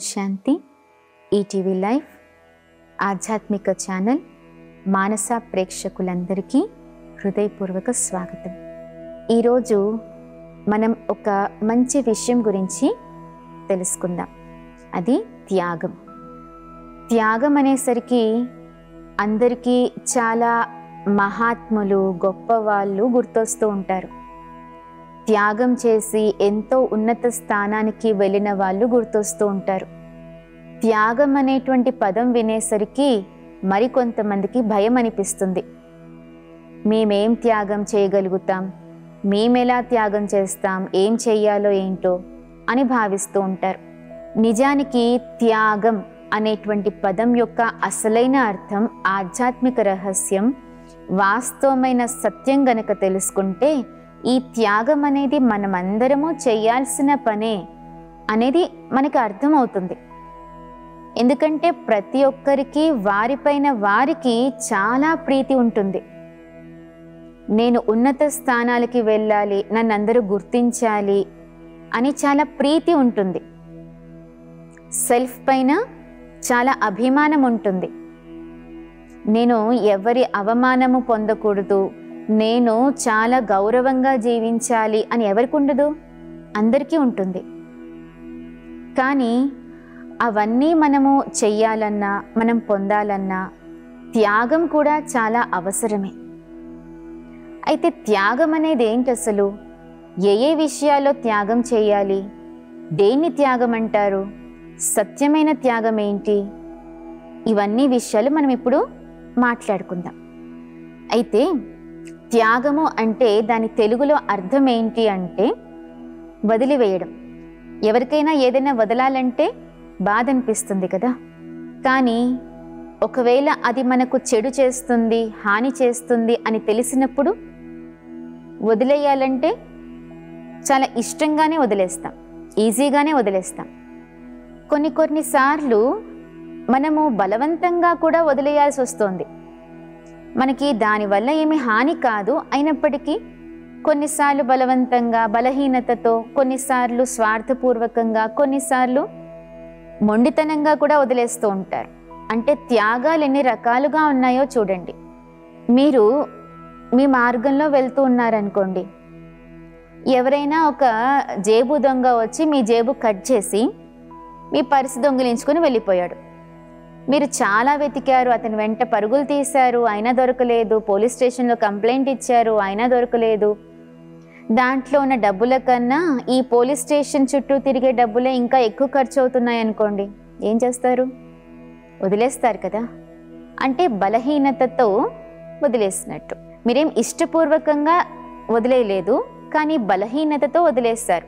శాంతి. ETV live ఆధ్యాత్మిక channel మానస ప్రేక్షకులందరికీ హృదయపూర్వక స్వాగతం. ఈరోజు మనం ఒక మంచి విషయం గురించి తెలుసుకుందాం. అది త్యాగం. త్యాగం అనేసరికి అందరికీ చాలా మహాత్ములు, గొప్పవాళ్ళు గుర్తొస్తూ ఉంటారు. త్యాగం చేసి ఎంతో ఉన్నత స్థానానికి వెళ్ళిన వాళ్ళు గుర్తొస్తూ ఉంటారు. త్యాగం అనేటువంటి పదం వినేసరికి మరికొంతమందికి భయం అనిపిస్తుంది. మేమేం త్యాగం చేయగలుగుతాం, మేమెలా త్యాగం చేస్తాం, ఏం చెయ్యాలో ఏంటో అని భావిస్తూ ఉంటారు. నిజానికి త్యాగం అనేటువంటి పదం యొక్క అసలైన అర్థం, ఆధ్యాత్మిక రహస్యం, వాస్తవమైన సత్యం గనక తెలుసుకుంటే ఈ త్యాగం అనేది మనమందరము చేయాల్సిన పనే అనేది మనకి అర్థమవుతుంది. ఎందుకంటే ప్రతి ఒక్కరికి వారిపైన వారికి చాలా ప్రీతి ఉంటుంది. నేను ఉన్నత స్థానాలకి వెళ్ళాలి, నన్ను అందరూ గుర్తించాలి అని చాలా ప్రీతి ఉంటుంది. సెల్ఫ్ పైన చాలా అభిమానం ఉంటుంది. నేను ఎవరి అవమానము పొందకూడదు, నేను చాలా గౌరవంగా జీవించాలి అని ఎవరికి ఉండదు? అందరికీ ఉంటుంది. కానీ అవన్నీ మనము చెయ్యాలన్నా, మనం పొందాలన్నా త్యాగం కూడా చాలా అవసరమే. అయితే త్యాగం అనేది ఏంటి అసలు? ఏ విషయాల్లో త్యాగం చేయాలి? దేన్ని త్యాగం అంటారు? సత్యమైన త్యాగం ఏంటి? ఇవన్నీ విషయాలు మనం ఇప్పుడు మాట్లాడుకుందాం. అయితే త్యాగము అంటే దాని తెలుగులో అర్థం ఏంటి అంటే వదిలివేయడం. ఎవరికైనా ఏదైనా వదలాలంటే బాధ అనిపిస్తుంది కదా. కానీ ఒకవేళ అది మనకు చెడు చేస్తుంది, హాని చేస్తుంది అని తెలిసినప్పుడు వదిలేయాలంటే చాలా ఇష్టంగానే వదిలేస్తాం, ఈజీగానే వదిలేస్తాం. కొన్నిసార్లు మనము బలవంతంగా కూడా వదిలేయాల్సి వస్తుంది. మనకి దానివల్ల ఏమి హాని కాదు, అయినప్పటికీ కొన్నిసార్లు బలవంతంగా, బలహీనతతో, కొన్నిసార్లు స్వార్థపూర్వకంగా, కొన్నిసార్లు మొండితనంగా కూడా వదిలేస్తూ ఉంటారు. అంటే త్యాగాలు ఎన్ని రకాలుగా ఉన్నాయో చూడండి. మీరు మీ మార్గంలో వెళ్తూ ఉన్నారనుకోండి, ఎవరైనా ఒక జేబు దొంగ వచ్చి మీ జేబు కట్ చేసి మీ పర్సు దొంగిలించుకొని వెళ్ళిపోయాడు. మీరు చాలా వెతికారు, అతని వెంట పరుగులు తీశారు, అయినా దొరకలేదు. పోలీస్ స్టేషన్లో కంప్లైంట్ ఇచ్చారు, అయినా దొరకలేదు. దాంట్లో ఉన్న డబ్బుల కన్నా ఈ పోలీస్ స్టేషన్ చుట్టూ తిరిగే డబ్బులే ఇంకా ఎక్కువ ఖర్చు అవుతున్నాయి అనుకోండి, ఏం చేస్తారు? వదిలేస్తారు కదా. అంటే బలహీనతతో వదిలేసినట్టు. మీరేం ఇష్టపూర్వకంగా వదిలేయలేదు, కానీ బలహీనతతో వదిలేస్తారు.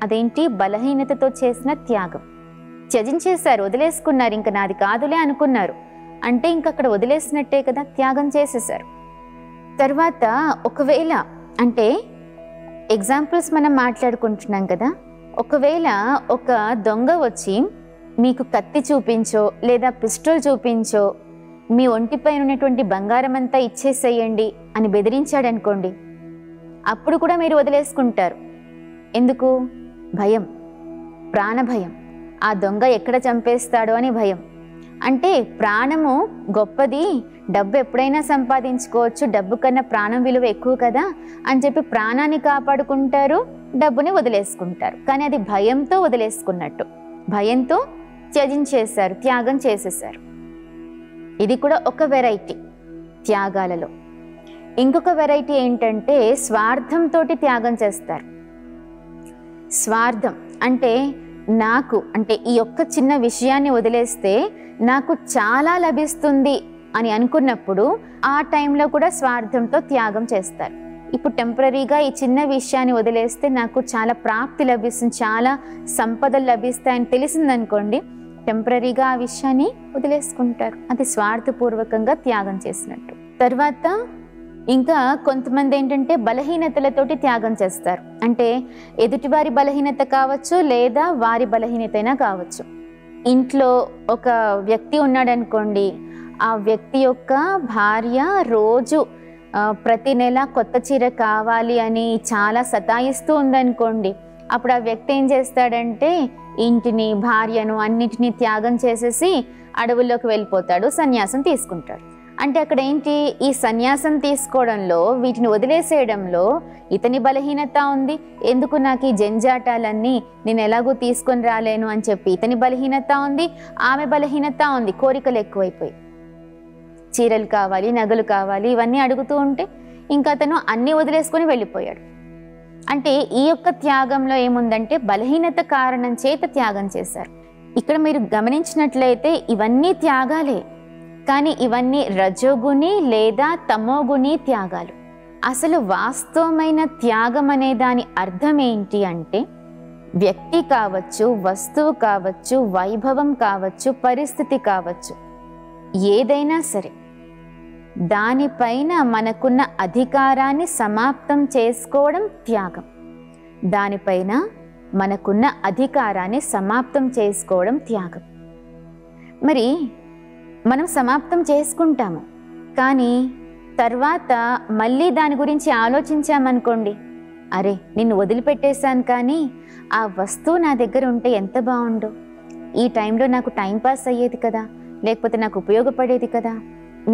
అదేంటి? బలహీనతతో చేసిన త్యాగం. త్యజించేశారు, వదిలేసుకున్నారు, ఇంకా నాది కాదులే అనుకున్నారు. అంటే ఇంక అక్కడ వదిలేసినట్టే కదా, త్యాగం చేసేసారు. తర్వాత ఒకవేళ, అంటే ఎగ్జాంపుల్స్ మనం మాట్లాడుకుంటున్నాం కదా, ఒకవేళ ఒక దొంగ వచ్చి మీకు కత్తి చూపించో లేదా పిస్టల్ చూపించో మీ ఒంటిపై ఉన్నటువంటి బంగారం అంతా ఇచ్చేసేయండి అని బెదిరించాడనుకోండి, అప్పుడు కూడా మీరు వదిలేసుకుంటారు. ఎందుకు? భయం, ప్రాణభయం. ఆ దొంగ ఎక్కడ చంపేస్తాడో అని భయం. అంటే ప్రాణము గొప్పది, డబ్బు ఎప్పుడైనా సంపాదించుకోవచ్చు, డబ్బు కన్నా ప్రాణం విలువ ఎక్కువ కదా అని చెప్పి ప్రాణాన్ని కాపాడుకుంటారు, డబ్బుని వదిలేసుకుంటారు. కానీ అది భయంతో వదిలేసుకున్నట్టు, భయంతో త్యజించేశారు, త్యాగం చేసేసారు. ఇది కూడా ఒక వెరైటీ త్యాగాలలో. ఇంకొక వెరైటీ ఏంటంటే స్వార్థంతో త్యాగం చేస్తారు. స్వార్థం అంటే నాకు, అంటే ఈ ఒక్క చిన్న విషయాన్ని వదిలేస్తే నాకు చాలా లభిస్తుంది అని అనుకున్నప్పుడు ఆ టైంలో కూడా స్వార్థంతో త్యాగం చేస్తారు. ఇప్పుడు టెంపరీగా ఈ చిన్న విషయాన్ని వదిలేస్తే నాకు చాలా ప్రాప్తి లభిస్తుంది, చాలా సంపదలు లభిస్తాయని తెలిసిందనుకోండి, టెంపరీగా ఆ విషయాన్ని వదిలేసుకుంటారు. అది స్వార్థపూర్వకంగా త్యాగం చేసినట్టు. తర్వాత ఇంకా కొంతమంది ఏంటంటే బలహీనతలతోటి త్యాగం చేస్తారు. అంటే ఎదుటివారి బలహీనత కావచ్చు, లేదా వారి బలహీనత అయినా కావచ్చు. ఇంట్లో ఒక వ్యక్తి ఉన్నాడనుకోండి, ఆ వ్యక్తి యొక్క భార్య రోజు ప్రతి నెల కొత్త చీర కావాలి అని చాలా సతాయిస్తూ ఉందనుకోండి, అప్పుడు ఆ వ్యక్తి ఏం చేస్తాడంటే ఇంటిని, భార్యను అన్నిటినీ త్యాగం చేసేసి అడవుల్లోకి వెళ్ళిపోతాడు, సన్యాసం తీసుకుంటాడు. అంటే అక్కడ ఏంటి, ఈ సన్యాసం తీసుకోవడంలో, వీటిని వదిలేసేయడంలో ఇతని బలహీనత ఉంది. ఎందుకు నాకు ఈ జంజాటాలన్నీ, నేను ఎలాగో తీసుకొని రాలేను అని చెప్పి ఇతని బలహీనత ఉంది, ఆమె బలహీనత ఉంది. కోరికలు ఎక్కువైపోయి చీరలు కావాలి, నగలు కావాలి, ఇవన్నీ అడుగుతూ ఉంటే ఇంకా అతను అన్నీ వదిలేసుకొని వెళ్ళిపోయాడు. అంటే ఈ యొక్క త్యాగంలో ఏముందంటే బలహీనత కారణం చేత త్యాగం చేశారు. ఇక్కడ మీరు గమనించినట్లయితే ఇవన్నీ త్యాగాలే, కానీ ఇవన్నీ రజోగుణి లేదా తమోగుణి త్యాగాలు. అసలు వాస్తవమైన త్యాగం అనే దాని అర్థం ఏంటి అంటే, వ్యక్తి కావచ్చు, వస్తువు కావచ్చు, వైభవం కావచ్చు, పరిస్థితి కావచ్చు, ఏదైనా సరే దానిపైన మనకున్న అధికారాన్ని సమాప్తం చేసుకోవడం త్యాగం. దానిపైన మనకున్న అధికారాన్ని సమాప్తం చేసుకోవడం త్యాగం. మరి మనం సమాప్తం చేసుకుంటాము, కానీ తర్వాత మళ్ళీ దాని గురించి ఆలోచించామనుకోండి, అరే నిన్ను వదిలిపెట్టేశాను కానీ ఆ వస్తువు నా దగ్గర ఉంటే ఎంత బాగుండు, ఈ టైంలో నాకు టైంపాస్ అయ్యేది కదా, లేకపోతే నాకు ఉపయోగపడేది కదా,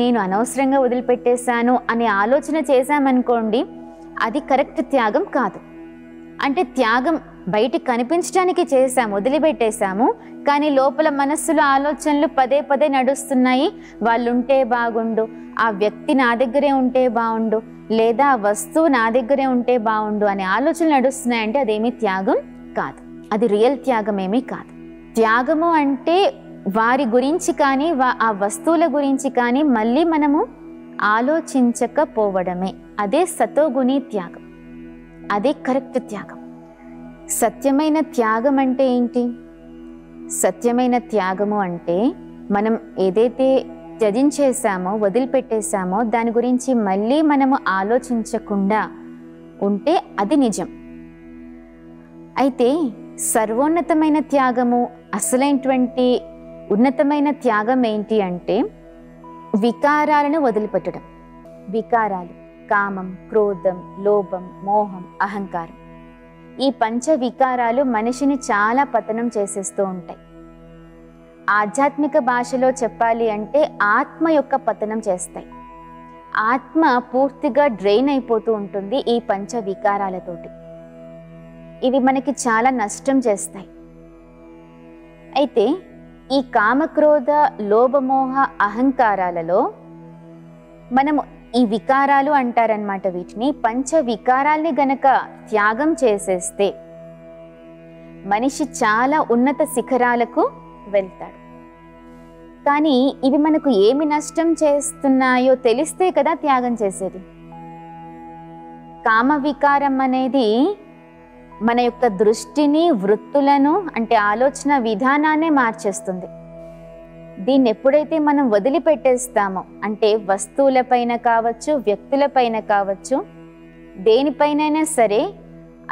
నేను అనవసరంగా వదిలిపెట్టేశాను అనే ఆలోచన చేశామనుకోండి, అది కరెక్ట్ త్యాగం కాదు. అంటే త్యాగం బయటికి కనిపించడానికి చేశాము, వదిలిపెట్టేశాము, కానీ లోపల మనస్సులో ఆలోచనలు పదే పదే నడుస్తున్నాయి. వాళ్ళు ఉంటే బాగుండు, ఆ వ్యక్తి నా దగ్గరే ఉంటే బాగుండు, లేదా ఆ వస్తువు నా దగ్గరే ఉంటే బాగుండు అనే ఆలోచనలు నడుస్తున్నాయంటే అదేమీ త్యాగం కాదు, అది రియల్ త్యాగం ఏమీ కాదు. త్యాగము అంటే వారి గురించి కానీ ఆ వస్తువుల గురించి కానీ మళ్ళీ మనము ఆలోచించకపోవడమే. అదే సతోగుణి త్యాగం, అదే కరెక్ట్ త్యాగం. సత్యమైన త్యాగం అంటే ఏంటి? సత్యమైన త్యాగము అంటే మనం ఏదైతే త్యజించేసామో, వదిలిపెట్టేశామో దాని గురించి మళ్ళీ మనము ఆలోచించకుండా ఉంటే అది నిజం. అయితే సర్వోన్నతమైన త్యాగము, అసలైనటువంటి ఉన్నతమైన త్యాగం ఏంటి అంటే వికారాలను వదిలిపెట్టడం. వికారాలు కామం, క్రోధం, లోభం, మోహం, అహంకారం, ఈ పంచ వికారాలు మనిషిని చాలా పతనం చేసేస్తూ ఉంటాయి. ఆధ్యాత్మిక భాషలో చెప్పాలి అంటే ఆత్మ యొక్క పతనం చేస్తాయి. ఆత్మ పూర్తిగా డ్రైన్ అయిపోతూ ఉంటుంది ఈ పంచ వికారాలతోటి. ఇవి మనకి చాలా నష్టం చేస్తాయి. అయితే ఈ కామక్రోధ, లోభమోహ, అహంకారాలలో మనము ఈ వికారాలు అంటారనమాట, వీటిని పంచ వికారాల్ని గనక త్యాగం చేసేస్తే మనిషి చాలా ఉన్నత శిఖరాలకు వెళ్తాడు. కానీ ఇవి మనకు ఏమి నష్టం చేస్తున్నాయో తెలిస్తే కదా త్యాగం చేసేది. కామ వికారం అనేది మన యొక్క దృష్టిని, వృత్తులను, అంటే ఆలోచన విధానాన్నే మార్చేస్తుంది. దీన్ని ఎప్పుడైతే మనం వదిలిపెట్టేస్తామో, అంటే వస్తువులపైన కావచ్చు, వ్యక్తులపైన కావచ్చు, దేనిపైనైనా సరే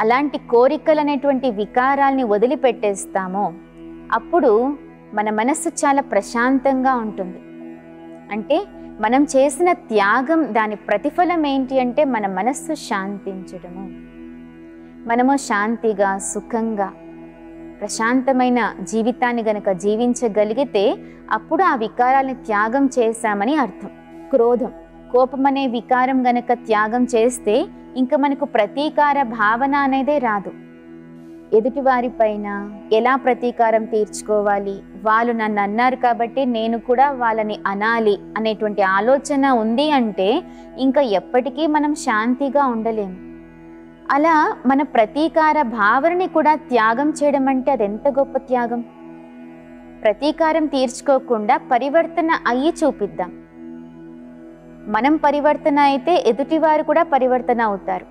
అలాంటి కోరికలు అనేటువంటి వికారాల్ని వదిలిపెట్టేస్తామో అప్పుడు మన మనస్సు చాలా ప్రశాంతంగా ఉంటుంది. అంటే మనం చేసిన త్యాగం దాని ప్రతిఫలం ఏంటి అంటే మన మనస్సు శాంతించడము. మనము శాంతిగా, సుఖంగా, ప్రశాంతమైన జీవితాన్ని గనక జీవించగలిగితే అప్పుడు ఆ వికారాన్ని త్యాగం చేశామని అర్థం. క్రోధం, కోపం అనే వికారం గనక త్యాగం చేస్తే ఇంకా మనకు ప్రతీకార భావన అనేదే రాదు. ఎదుటివారిపైన ఎలా ప్రతీకారం తీర్చుకోవాలి, వాళ్ళు నన్ను అన్నారు కాబట్టి నేను కూడా వాళ్ళని అనాలి అనేటువంటి ఆలోచన ఉంది అంటే ఇంకా ఎప్పటికీ మనం శాంతిగా ఉండలేము. అలా మన ప్రతీకార భావనని కూడా త్యాగం చేయడం అంటే అదెంత గొప్ప త్యాగం. ప్రతీకారం తీర్చుకోకుండా పరివర్తన అయ్యి చూపిద్దాం. మనం పరివర్తన అయితే ఎదుటివారు కూడా పరివర్తన అవుతారు.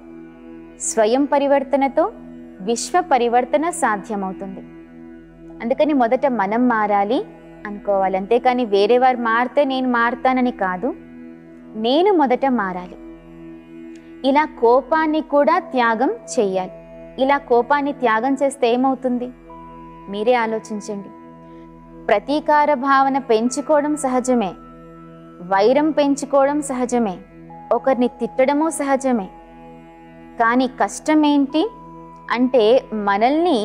స్వయం పరివర్తనతో విశ్వ పరివర్తన సాధ్యమవుతుంది. అందుకని మొదట మనం మారాలి అనుకోవాలి, అంతేకాని వేరే వారు మారితే నేను మారుతానని కాదు, నేను మొదట మారాలి. ఇలా కోపాన్ని కూడా త్యాగం చెయ్యాలి. ఇలా కోపాన్ని త్యాగం చేస్తే ఏమవుతుంది మీరే ఆలోచించండి. ప్రతీకార భావన పెంచుకోవడం సహజమే, వైరం పెంచుకోవడం సహజమే, ఒకరిని తిట్టడము సహజమే. కానీ కష్టం ఏంటి, అంటే మనల్ని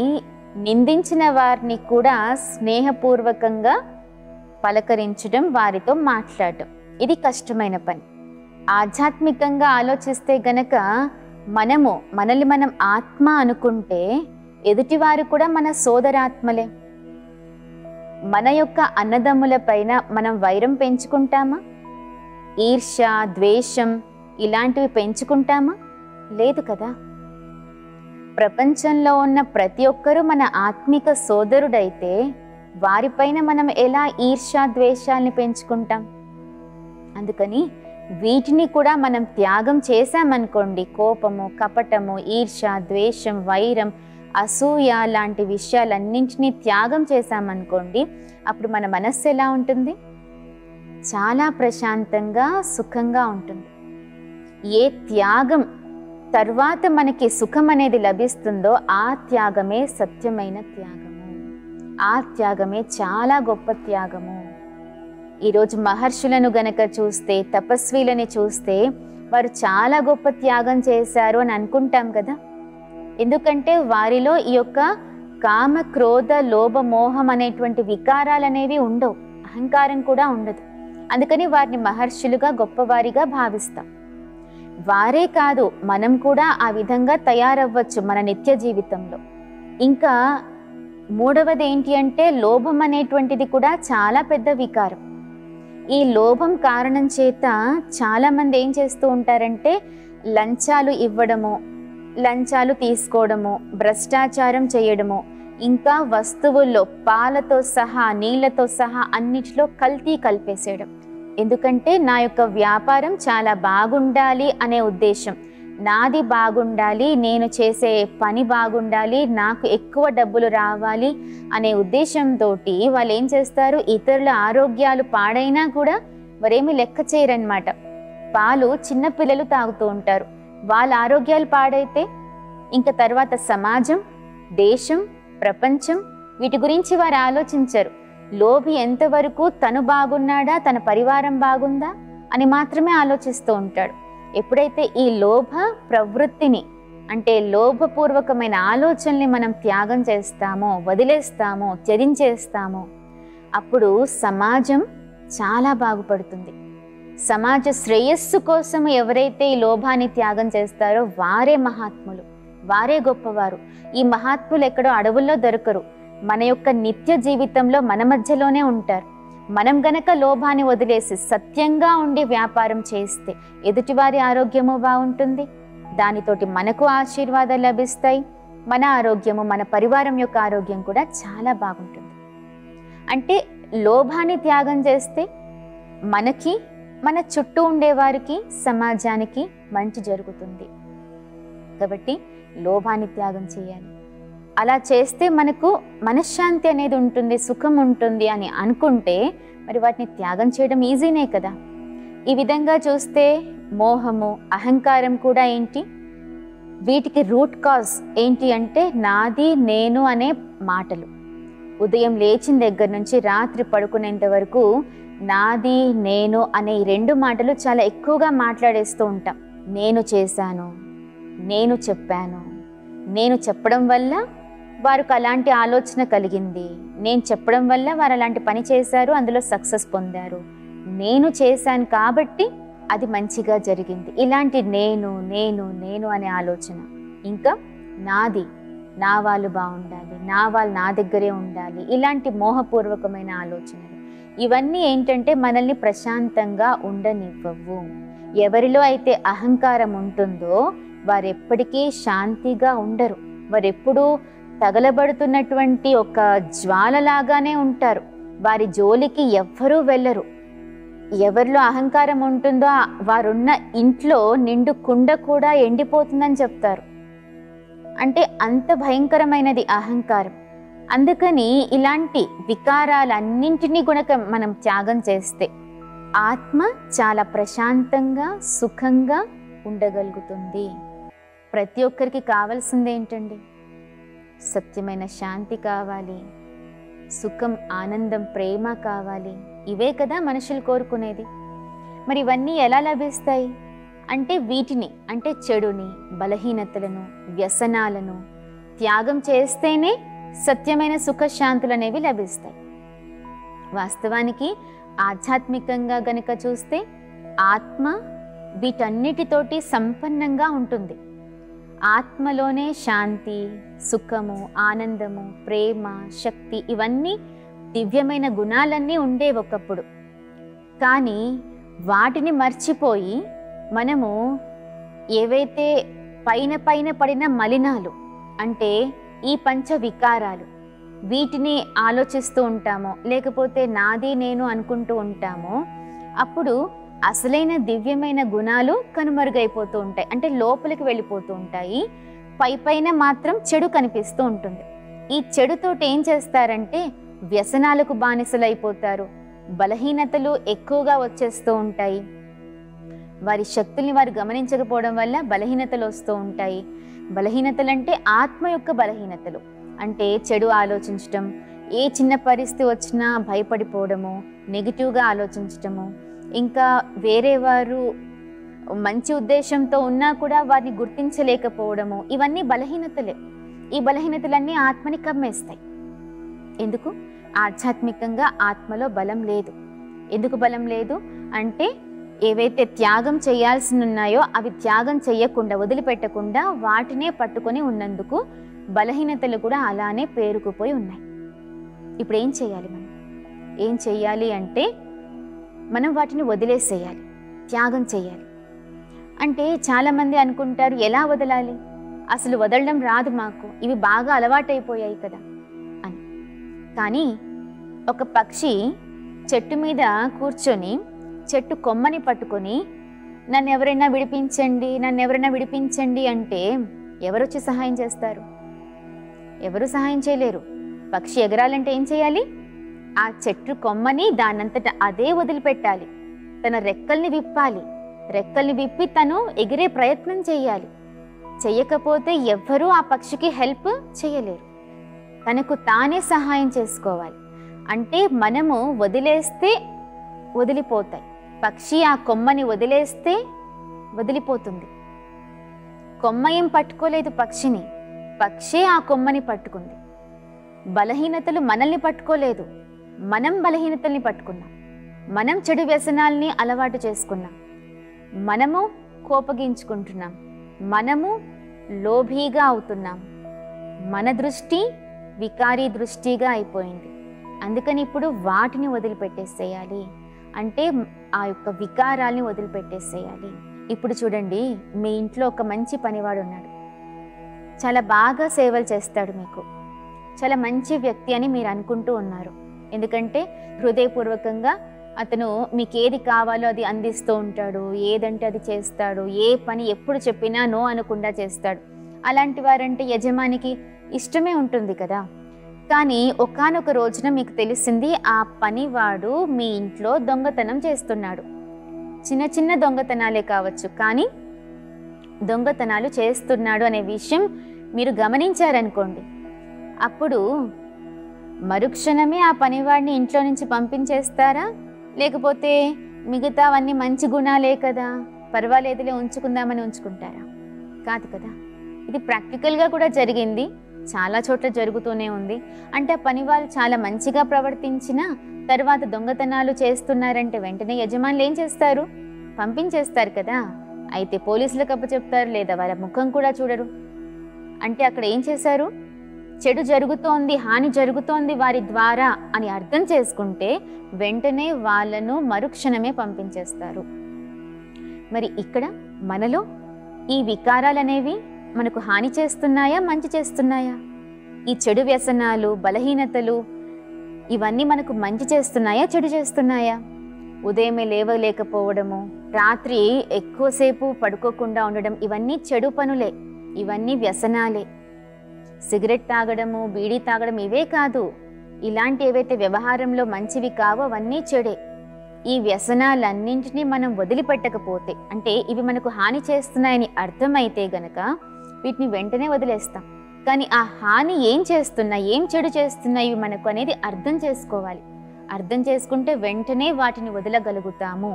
నిందించిన వారిని కూడా స్నేహపూర్వకంగా పలకరించడం, వారితో మాట్లాడటం, ఇది కష్టమైన పని. ఆధ్యాత్మికంగా ఆలోచిస్తే గనక మనల్ని మనం ఆత్మ అనుకుంటే ఎదుటివారు కూడా మన సోదరాత్మలే. మన యొక్క అన్నదమ్ముల పైన మనం వైరం పెంచుకుంటామా? ఈర్ష్య, ద్వేషం ఇలాంటివి పెంచుకుంటామా? లేదు కదా. ప్రపంచంలో ఉన్న ప్రతి ఒక్కరూ మన ఆత్మిక సోదరుడైతే వారిపైన మనం ఎలా ఈర్ష్య, ద్వేషాల్ని పెంచుకుంటాం? అందుకని వీటిని కూడా మనం త్యాగం చేశామనుకోండి, కోపము, కపటము, ఈర్ష్య, ద్వేషం, వైరం, అసూయ లాంటి విషయాలన్నింటినీ త్యాగం చేశామనుకోండి, అప్పుడు మన మనస్సు ఎలా ఉంటుంది? చాలా ప్రశాంతంగా, సుఖంగా ఉంటుంది. ఏ త్యాగం తర్వాత మనకి సుఖం అనేది లభిస్తుందో ఆ త్యాగమే సత్యమైన త్యాగము. ఆ త్యాగమే చాలా గొప్ప త్యాగము. ఈరోజు మహర్షులను గనక చూస్తే, తపస్వీలని చూస్తే వారు చాలా గొప్ప త్యాగం చేశారు అని అనుకుంటాం కదా. ఎందుకంటే వారిలో ఈ యొక్క కామ, క్రోధ, లోభ, మోహం అనేటువంటి వికారాలు అనేవి ఉండవు, అహంకారం కూడా ఉండదు. అందుకని వారిని మహర్షులుగా, గొప్పవారిగా భావిస్తాం. వారే కాదు, మనం కూడా ఆ విధంగా తయారవ్వచ్చు మన నిత్య జీవితంలో. ఇంకా మూడవది ఏంటి అంటే, లోభం అనేటువంటిది కూడా చాలా పెద్ద వికారం. ఈ లోభం కారణం చేత చాలామంది ఏం చేస్తూ ఉంటారంటే, లంచాలు ఇవ్వడము, లంచాలు తీసుకోవడము, భ్రష్టాచారం చేయడము, ఇంకా వస్తువుల్లో పాలతో సహా, నీళ్లతో సహా అన్నిటిలో కల్తీ కలిపేసేయడం. ఎందుకంటే నా యొక్క వ్యాపారం చాలా బాగుండాలి అనే ఉద్దేశం, నాది బాగుండాలి, నేను చేసే పని బాగుండాలి, నాకు ఎక్కువ డబ్బులు రావాలి అనే ఉద్దేశంతో వాళ్ళు ఏం చేస్తారు, ఇతరుల ఆరోగ్యాలు పాడైనా కూడా మరేమి లెక్క చేయరన్నమాట. పాలు చిన్నపిల్లలు తాగుతూ ఉంటారు, వాళ్ళ ఆరోగ్యాలు పాడైతే ఇంకా తర్వాత సమాజం, దేశం, ప్రపంచం వీటి గురించి వారు ఆలోచించరు. లోభి ఎంతవరకు తను బాగున్నాడా, తన పరివారం బాగుందా అని మాత్రమే ఆలోచిస్తూ ఉంటాడు. ఎప్పుడైతే ఈ లోభ ప్రవృత్తిని, అంటే లోభపూర్వకమైన ఆలోచనల్ని మనం త్యాగం చేస్తామో, వదిలేస్తామో, త్యజించేస్తామో, అప్పుడు సమాజం చాలా బాగుపడుతుంది. సమాజ శ్రేయస్సు కోసం ఎవరైతే ఈ లోభాన్ని త్యాగం చేస్తారో వారే మహాత్ములు, వారే గొప్పవారు. ఈ మహాత్ములు ఎక్కడో అడవుల్లో దొరకరు, మన యొక్క నిత్య జీవితంలో మన మధ్యలోనే ఉంటారు. మనం గనక లోభాన్ని వదిలేసి సత్యంగా ఉండి వ్యాపారం చేస్తే ఎదుటివారి ఆరోగ్యము బాగుంటుంది, దానితోటి మనకు ఆశీర్వాదాలు లభిస్తాయి, మన ఆరోగ్యము, మన పరివారం యొక్క ఆరోగ్యం కూడా చాలా బాగుంటుంది. అంటే లోభాన్ని త్యాగం చేస్తే మనకి, మన చుట్టూ ఉండేవారికి, సమాజానికి మంచి జరుగుతుంది. కాబట్టి లోభాన్ని త్యాగం చేయాలి. అలా చేస్తే మనకు మనశ్శాంతి అనేది ఉంటుంది, సుఖం ఉంటుంది అని అనుకుంటే మరి వాటిని త్యాగం చేయడం ఈజీనే కదా. ఈ విధంగా చూస్తే మోహము, అహంకారం కూడా ఏంటి, వీటికి రూట్ కాజ్ ఏంటి అంటే నాది, నేను అనే మాటలు. ఉదయం లేచిన దగ్గర నుంచి రాత్రి పడుకునేంత వరకు నాది, నేను అనే ఈ రెండు మాటలు చాలా ఎక్కువగా మాట్లాడేస్తూ ఉంటాం. నేను చేశాను, నేను చెప్పాను, నేను చెప్పడం వల్ల వారికి అలాంటి ఆలోచన కలిగింది, నేను చెప్పడం వల్ల వారు అలాంటి పని చేశారు, అందులో సక్సెస్ పొందారు, నేను చేశాను కాబట్టి అది మంచిగా జరిగింది. ఇలాంటి నేను నేను నేను అనే ఆలోచన. ఇంకా నాది, నా వాళ్ళు బాగుండాలి, నా వాళ్ళు నా దగ్గరే ఉండాలి, ఇలాంటి మోహపూర్వకమైన ఆలోచనలు. ఇవన్నీ ఏంటంటే మనల్ని ప్రశాంతంగా ఉండనివ్వవు. ఎవరిలో అయితే అహంకారం ఉంటుందో వారెప్పటికీ శాంతిగా ఉండరు. వారెప్పుడూ తగలబడుతున్నటువంటి ఒక జ్వాలలాగానే ఉంటారు. వారి జోలికి ఎవ్వరూ వెళ్ళరు. ఎవరిలో అహంకారం ఉంటుందో వారున్న ఇంట్లో నిండు కుండ కూడా ఎండిపోతుందని చెప్తారు. అంటే అంత భయంకరమైనది అహంకారం. అందుకని ఇలాంటి వికారాలన్నింటినీ గుణక మనం త్యాగం చేస్తే ఆత్మ చాలా ప్రశాంతంగా, సుఖంగా ఉండగలుగుతుంది. ప్రతి ఒక్కరికి కావాల్సింది ఏంటండి? సత్యమైన శాంతి కావాలి, సుఖం, ఆనందం, ప్రేమ కావాలి. ఇవే కదా మనుషులు కోరుకునేది. మరి ఇవన్నీ ఎలా లభిస్తాయి అంటే వీటిని, అంటే చెడుని, బలహీనతలను, వ్యసనాలను, త్యాగం చేస్తేనే సత్యమైన సుఖశాంతులు అనేవి లభిస్తాయి. వాస్తవానికి ఆధ్యాత్మికంగా గనుక చూస్తే ఆత్మ వీటన్నిటితోటి సంపన్నంగా ఉంటుంది. ఆత్మలోనే శాంతి, సుఖము, ఆనందము, ప్రేమ, శక్తి ఇవన్నీ దివ్యమైన గుణాలన్నీ ఉండేవి ఒకప్పుడు. కానీ వాటిని మర్చిపోయి మనము ఏవైతే పైన పైన పడిన మలినాలు అంటే ఈ పంచ వికారాలు వీటిని ఆలోచిస్తూ ఉంటామో, లేకపోతే నాది నేను అనుకుంటూ ఉంటామో, అప్పుడు అసలైన దివ్యమైన గుణాలు కనుమరుగైపోతూ ఉంటాయి. అంటే లోపలికి వెళ్ళిపోతూ ఉంటాయి. పై పైన మాత్రం చెడు కనిపిస్తూ ఉంటుంది. ఈ చెడుతోటి ఏం చేస్తారంటే వ్యసనాలకు బానిసలైపోతారు. బలహీనతలు ఎక్కువగా వచ్చేస్తూ ఉంటాయి. వారి శక్తుల్ని వారు గమనించకపోవడం వల్ల బలహీనతలు వస్తూ ఉంటాయి. బలహీనతలు అంటే ఆత్మ యొక్క బలహీనతలు. అంటే చెడు ఆలోచించటం, ఏ చిన్న పరిస్థితి వచ్చినా భయపడిపోవడము, నెగిటివ్గా ఆలోచించటము, ఇంకా వేరే వారు మంచి ఉద్దేశంతో ఉన్నా కూడా వారిని గుర్తించలేకపోవడము, ఇవన్నీ బలహీనతలే. ఈ బలహీనతలన్నీ ఆత్మని కమ్మేస్తాయి. ఎందుకు? ఆధ్యాత్మికంగా ఆత్మలో బలం లేదు. ఎందుకు బలం లేదు అంటే ఏవైతే త్యాగం చేయాల్సి ఉన్నాయో అవి త్యాగం చేయకుండా, వదిలిపెట్టకుండా వాటినే పట్టుకొని ఉన్నందుకు బలహీనతలు కూడా అలానే పేరుకుపోయి ఉన్నాయి. ఇప్పుడు ఏం చేయాలి? మనం ఏం చెయ్యాలి అంటే మనం వాటిని వదిలేసేయాలి, త్యాగం చేయాలి. అంటే చాలామంది అనుకుంటారు, ఎలా వదలాలి? అసలు వదలడం రాదు మాకు, ఇవి బాగా అలవాటైపోయాయి కదా అని. కానీ ఒక పక్షి చెట్టు మీద కూర్చొని చెట్టు కొమ్మని పట్టుకొని నన్ను ఎవరైనా విడిపించండి, నన్ను ఎవరైనా విడిపించండి అంటే ఎవరొచ్చి సహాయం చేస్తారు? ఎవరు సహాయం చేయలేరు. పక్షి ఎగరాలంటే ఏం చేయాలి? ఆ చెట్టు కొమ్మని దానంతట అదే వదిలిపెట్టాలి. తన రెక్కల్ని విప్పాలి. రెక్కల్ని విప్పి తను ఎగిరే ప్రయత్నం చేయాలి. చెయ్యకపోతే ఎవ్వరూ ఆ పక్షికి హెల్ప్ చేయలేరు. తనకు తానే సహాయం చేసుకోవాలి. అంటే మనము వదిలేస్తే వదిలిపోతాయి. పక్షి ఆ కొమ్మని వదిలేస్తే వదిలిపోతుంది. కొమ్మ ఏం పట్టుకోలేదు పక్షిని, పక్షే ఆ కొమ్మని పట్టుకుంది. బలహీనతలు మనల్ని పట్టుకోలేదు, మనం బలహీనతల్ని పట్టుకున్నాం. మనం చెడు వ్యసనాల్ని అలవాటు చేసుకున్నాం. మనము కోపగించుకుంటున్నాం, మనము లోభీగా అవుతున్నాం. మన దృష్టి వికారీ దృష్టిగా అయిపోయింది. అందుకని ఇప్పుడు వాటిని వదిలిపెట్టేసేయాలి. అంటే ఆ యొక్క వికారాల్ని వదిలిపెట్టేసేయాలి. ఇప్పుడు చూడండి, మీ ఇంట్లో ఒక మంచి పనివాడు ఉన్నాడు. చాలా బాగా సేవలు చేస్తాడు, మీకు చాలా మంచి వ్యక్తి అని మీరు అనుకుంటూ ఉన్నారు. ఎందుకంటే హృదయపూర్వకంగా అతను మీకు ఏది కావాలో అది అందిస్తూ ఉంటాడు, ఏదంటే అది చేస్తాడు, ఏ పని ఎప్పుడు చెప్పినా నో అనకుండా చేస్తాడు. అలాంటి వారంటే యజమానికి ఇష్టమే ఉంటుంది కదా. కానీ ఒకానొక రోజున మీకు తెలిసింది ఆ పనివాడు మీ ఇంట్లో దొంగతనం చేస్తున్నాడు. చిన్న చిన్న దొంగతనాలే కావచ్చు, కానీ దొంగతనాలు చేస్తున్నాడు అనే విషయం మీరు గమనించారనుకోండి. అప్పుడు మరుక్షణమే ఆ పనివాడిని ఇంట్లో నుంచి పంపించేస్తారా? లేకపోతే మిగతావన్నీ మంచి గుణాలే కదా, పర్వాలేదులే ఉంచుకుందామని ఉంచుకుంటారా? కాదు కదా. ఇది ప్రాక్టికల్గా కూడా జరిగింది, చాలా చోట్ల జరుగుతూనే ఉంది. అంటే ఆ పని వాళ్ళు చాలా మంచిగా ప్రవర్తించిన తర్వాత దొంగతనాలు చేస్తున్నారంటే వెంటనే యజమానులు ఏం చేస్తారు? పంపించేస్తారు కదా. అయితే పోలీసులకు అప్పచెప్తారు, లేదా వాళ్ళ ముఖం కూడా చూడరు. అంటే అక్కడ ఏం చేశారు? చెడు జరుగుతోంది, హాని జరుగుతోంది వారి ద్వారా అని అర్థం చేసుకుంటే వెంటనే వాళ్ళను మరుక్షణమే పంపించేస్తారు. మరి ఇక్కడ మనలో ఈ వికారాలు అనేవి మనకు హాని చేస్తున్నాయా, మంచి చేస్తున్నాయా? ఈ చెడు వ్యసనాలు, బలహీనతలు ఇవన్నీ మనకు మంచి చేస్తున్నాయా, చెడు చేస్తున్నాయా? ఉదయమే లేవలేకపోవడము, రాత్రి ఎక్కువసేపు పడుకోకుండా ఉండడం, ఇవన్నీ చెడు పనులే, ఇవన్నీ వ్యసనాలే. సిగరెట్ తాగడము, బీడీ తాగడం ఇవే కాదు. ఇలాంటి ఏవైతే వ్యవహారంలో మంచివి కావో అవన్నీ చెడే. ఈ వ్యసనాలన్నింటినీ మనం వదిలిపెట్టకపోతే, అంటే ఇవి మనకు హాని చేస్తున్నాయని అర్థమైతే గనక వీటిని వెంటనే వదిలేస్తాం. కానీ ఆ హాని ఏం చేస్తున్నాయి, ఏం చెడు చేస్తున్నాయి మనకు అనేది అర్థం చేసుకోవాలి. అర్థం చేసుకుంటే వెంటనే వాటిని వదలగలుగుతాము.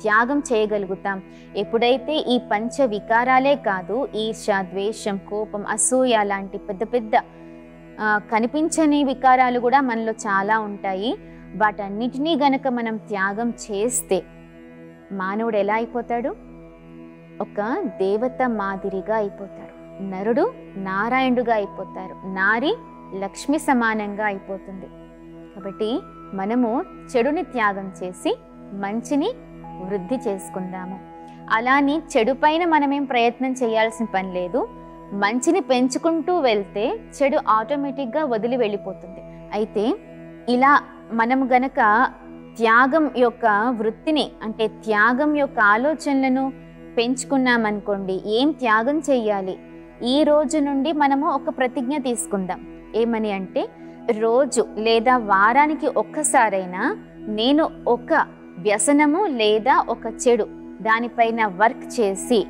త్యాగం చేయగలుగుతాం. ఎప్పుడైతే ఈ పంచ వికారాలే కాదు, ఈర్ష్య, ద్వేషం, కోపం, అసూయ లాంటి పెద్ద పెద్ద కనిపించని వికారాలు కూడా మనలో చాలా ఉంటాయి. వాటన్నిటినీ గనక మనం త్యాగం చేస్తే మానవుడు ఎలా అయిపోతాడు? ఒక దేవత మాదిరిగా అయిపోతాడు. నరుడు నారాయణుడుగా అయిపోతారు. నారి లక్ష్మి సమానంగా అయిపోతుంది. కాబట్టి మనము చెడుని త్యాగం చేసి మంచిని వృద్ధి చేసుకుందాము. అలాని చెడు పైన మనమేం ప్రయత్నం చేయాల్సిన పని లేదు. మంచిని పెంచుకుంటూ వెళ్తే చెడు ఆటోమేటిక్గా వదిలి వెళ్ళిపోతుంది. అయితే ఇలా మనము గనక త్యాగం యొక్క వృత్తిని, అంటే త్యాగం యొక్క ఆలోచనలను పెంచుకున్నామనుకోండి, ఏం త్యాగం చెయ్యాలి? ఈ రోజు నుండి మనము ఒక ప్రతిజ్ఞ తీసుకుందాం. ఏమని అంటే, రోజు లేదా వారానికి ఒక్కసారైనా నేను ఒక వ్యసనము లేదా ఒక చెడు దానిపైన వర్క్ చేసి,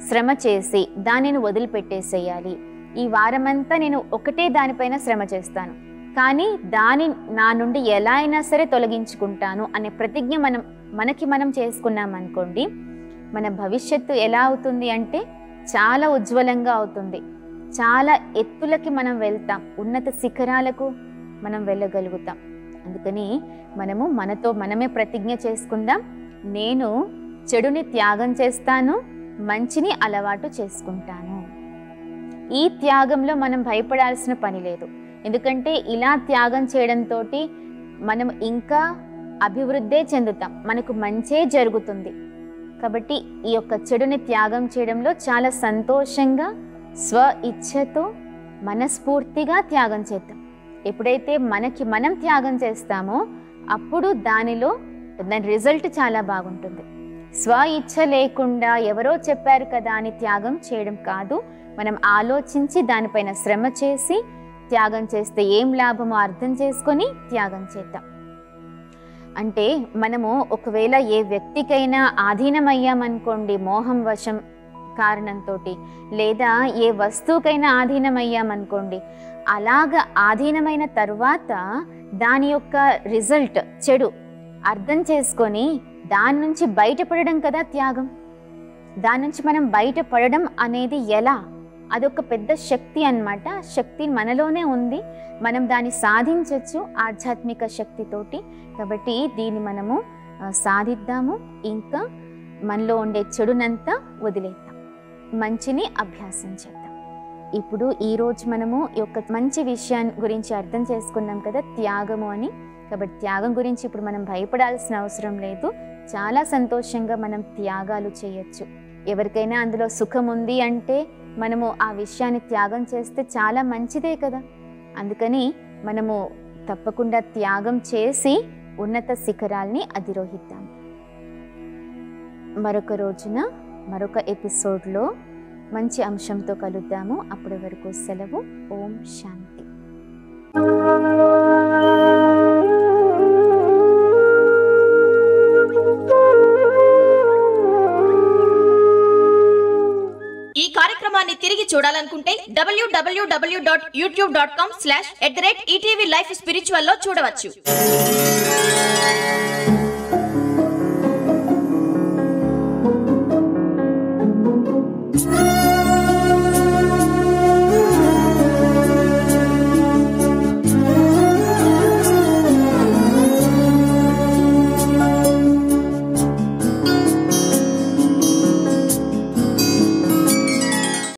శ్రమ చేసి దానిని వదిలిపెట్టేసేయాలి. ఈ వారమంతా నేను ఒకటే దానిపైన శ్రమ చేస్తాను, కానీ దాని నా నుండి ఎలా అయినా సరే తొలగించుకుంటాను అనే ప్రతిజ్ఞ మనకి మనం చేసుకున్నాం అనుకోండి, మన భవిష్యత్తు ఎలా అవుతుంది అంటే చాలా ఉజ్వలంగా అవుతుంది. చాలా ఎత్తులకి మనం వెళ్తాం, ఉన్నత శిఖరాలకు మనం వెళ్ళగలుగుతాం. అందుకని మనము మనతో మనమే ప్రతిజ్ఞ చేసుకుందాం. నేను చెడుని త్యాగం చేస్తాను, మంచిని అలవాటు చేసుకుంటాను. ఈ త్యాగంలో మనం భయపడాల్సిన పని లేదు. ఎందుకంటే ఇలా త్యాగం చేయడంతో మనం ఇంకా అభివృద్ధే చెందుతాం, మనకు మంచే జరుగుతుంది. కాబట్టి ఈ యొక్క చెడుని త్యాగం చేయడంలో చాలా సంతోషంగా, స్వ ఇచ్ఛతో, మనస్ఫూర్తిగా త్యాగం చేద్దాం. ఎప్పుడైతే మనకి మనం త్యాగం చేస్తామో అప్పుడు దాని రిజల్ట్ చాలా బాగుంటుంది. స్వ ఇచ్ఛ లేకుండా ఎవరో చెప్పారు కదా అని త్యాగం చేయడం కాదు. మనం ఆలోచించి దానిపైన శ్రమ చేసి త్యాగం చేస్తే ఏం లాభమో అర్థం చేసుకొని త్యాగం చేద్దాం. అంటే మనము ఒకవేళ ఏ వ్యక్తికైనా ఆధీనమయ్యామనుకోండి, మోహం వశం కారణంతో, లేదా ఏ వస్తువుకైనా ఆధీనమయ్యామనుకోండి, అలాగ ఆధీనమైన తర్వాత దాని యొక్క రిజల్ట్ చెడు అర్థం చేసుకొని దాని నుంచి బయటపడడం కదా త్యాగం. దాని నుంచి మనం బయటపడడం అనేది ఎలా? అదొక పెద్ద శక్తి అన్నమాట. శక్తి మనలోనే ఉంది, మనం దాన్ని సాధించవచ్చు ఆధ్యాత్మిక శక్తితోటి. కాబట్టి దీన్ని మనము సాధిద్దాము. ఇంకా మనలో ఉండే చెడునంతా వదిలేద్దాం, మంచిని అభ్యాసం చేద్దాం. ఇప్పుడు ఈరోజు మనము ఈ యొక్క మంచి విషయాన్ని గురించి అర్థం చేసుకున్నాం కదా, త్యాగము అని. కాబట్టి త్యాగం గురించి ఇప్పుడు మనం భయపడాల్సిన అవసరం లేదు. చాలా సంతోషంగా మనం త్యాగాలు చేయొచ్చు. ఎవరికైనా అందులో సుఖం ఉంది అంటే మనము ఆ విషయాన్ని త్యాగం చేస్తే చాలా మంచిదే కదా. అందుకని మనము తప్పకుండా త్యాగం చేసి ఉన్నత శిఖరాల్ని అధిరోహిద్దాం. మరొక రోజున మరొక ఎపిసోడ్లో మంచి అంశంతో కలుద్దాము. అప్పటి వరకు సెలవు. ఓం శాంతి. ఈ కార్యక్రమాన్ని తిరిగి చూడాలనుకుంటే www.youtube.com/@ETV Life Spiritual లో చూడవచ్చు.